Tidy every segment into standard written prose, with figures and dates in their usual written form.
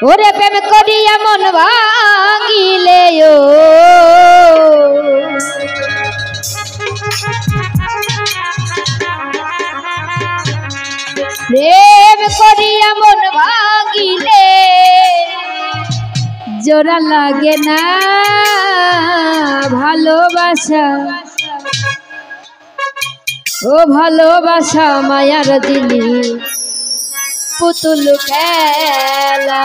ওরে প্রেম করিয়া মন ভাঙিলে ও প্রেম করিয়া মন ভাঙিলে জোড়া লাগে না ভালোবাসা ও ভালোবাসা মায়ার দিলি পুতুল খেলা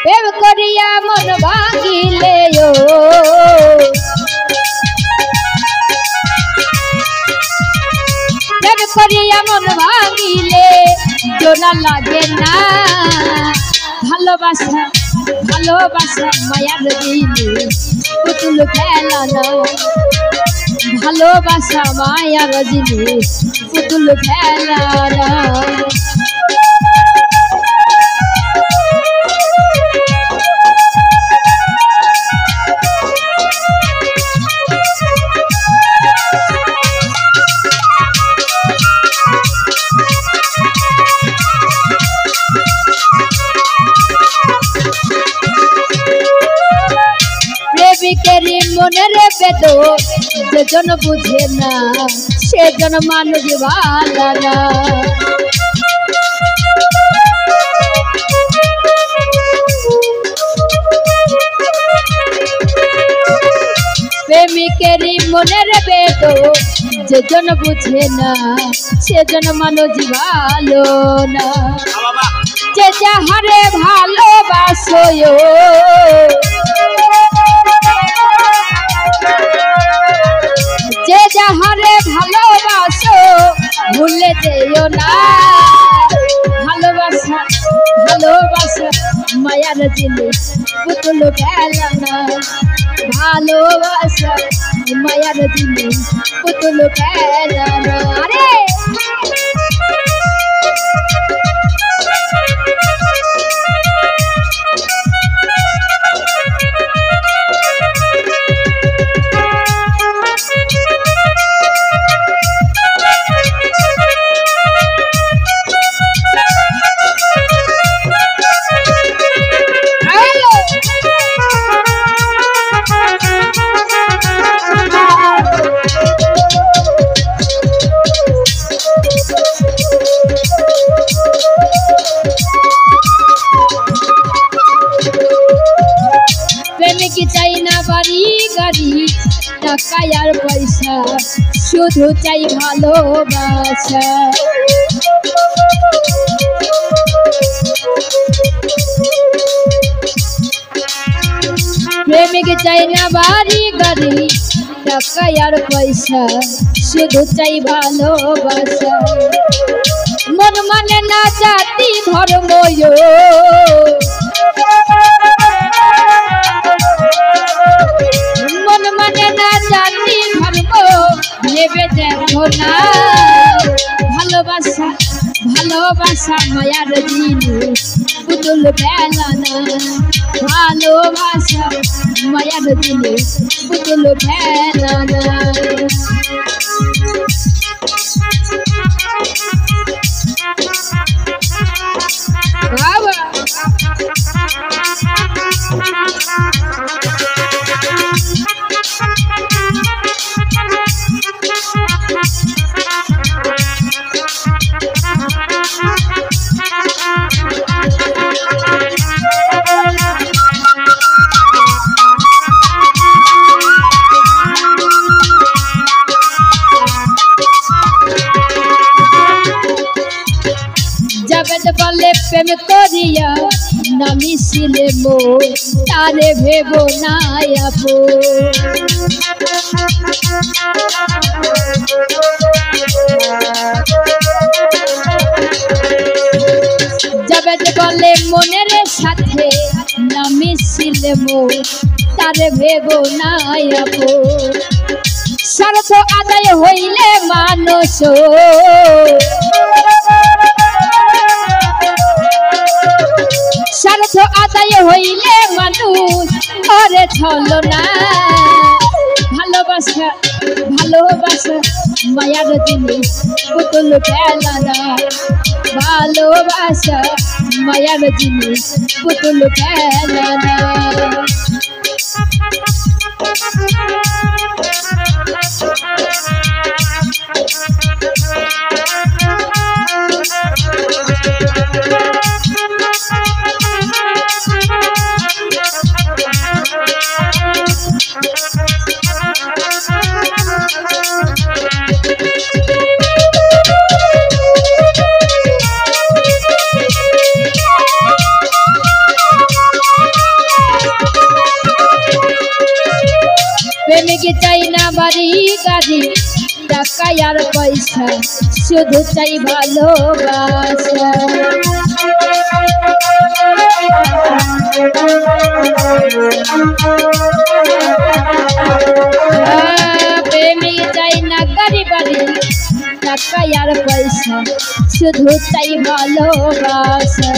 প্রেম করিয়া মন ভাঙিলে ও প্রেম করিয়া মন ভাঙিলে জোড়া লাগে না ভালোবাসা ভালোবাসা মায়ার দিলি পুতুল খেলা ভালোবাসা মায়ার জিনিস পুতুল খেলা প্রেমিকেরই মনের বেদ যেজন বুঝে না সেজন মানুষ ভালো না প্রেমিকেরই মনের বেদ যেজন বুঝে না সেজন মানুষ ভালো না যে যাহারে ভালোবাসো যে যাহারে ভালোবাসো ভুলে যেও না ভালোবাসা ভালোবাসা মায়ার জিনিস পুতুল খেলা না ভালোবাসা মায়ার জিনিস পুতুল খেলা না আরে প্রেমিক চাই না বাড়ি গাড়ি টাকা আর পয়সা শুধু চাই ভালোবাসা প্রেমিক চাই না বাড়ি গাড়ি টাকা আর পয়সা শুধু চাই ভালোবাসা মন মানে না জাতি ধর্ম মন মানে না জাতি ধর্ম নেবে দেখো না ভালোবাসা ভালোবাসা মায়ার জিনিস পুতুল খেলা না ভালোবাসা মায়ার জিনিস পুতুল খেলা না বাবা জগৎ বলে প্রেম করিয়া না মিশিলে মো তারে ভেবো না আপো জগৎ বলে মনের সাথে না মিশিলে মো তারে ভেবো না আপো স্বার্থ আদায় হইলে মানুষ স্বার্থ আদায় হইলে মানুষ করে ছলনা ভালোবাসা ভালোবাসা মায়ার জিনিস পুতুল খেলানা ভালোবাসা মায়ার জিনিস পুতুল খেলানা প্রেমিকে চাই না বাড়ি গাড়ি টাকা আর পয়সা শুধু চাই ভালোবাসা প্রেমিকে চাই না গাড়ি বাড়ি টাকা আর পয়সা শুধু চাই ভালোবাসা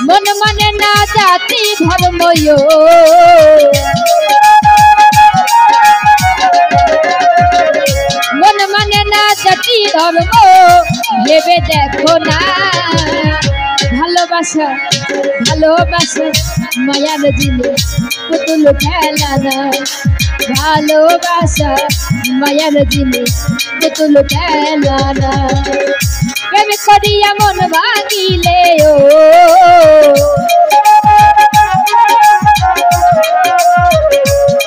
মন মানে না জাতি ধর্ম মন মানে না জাতি ধর্ম ভেবে দেখো না ভালোবাসা ভালোবাসা মায়ার জিনিস পুতুল খেলানা ভালোবাসা মায়ার জিনিস পুতুল খেলানা প্রেম করিয়া মন ভাঙিলে ও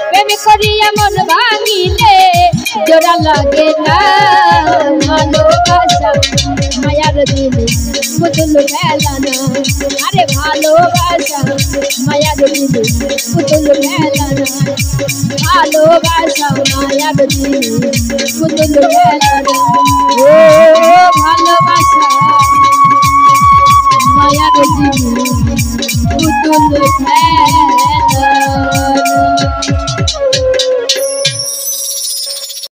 প্রেম করিয়া মন ভাঙিলে জোড়া লাগে না ভালোবাসা মায়ার জিনিস পুতুল খেলানা আরে ভালোবাসা মায়ার জিনিস পুতুল খেলানা ভালোবাসা মায়ার জিনিস পুতুল খেলানা ও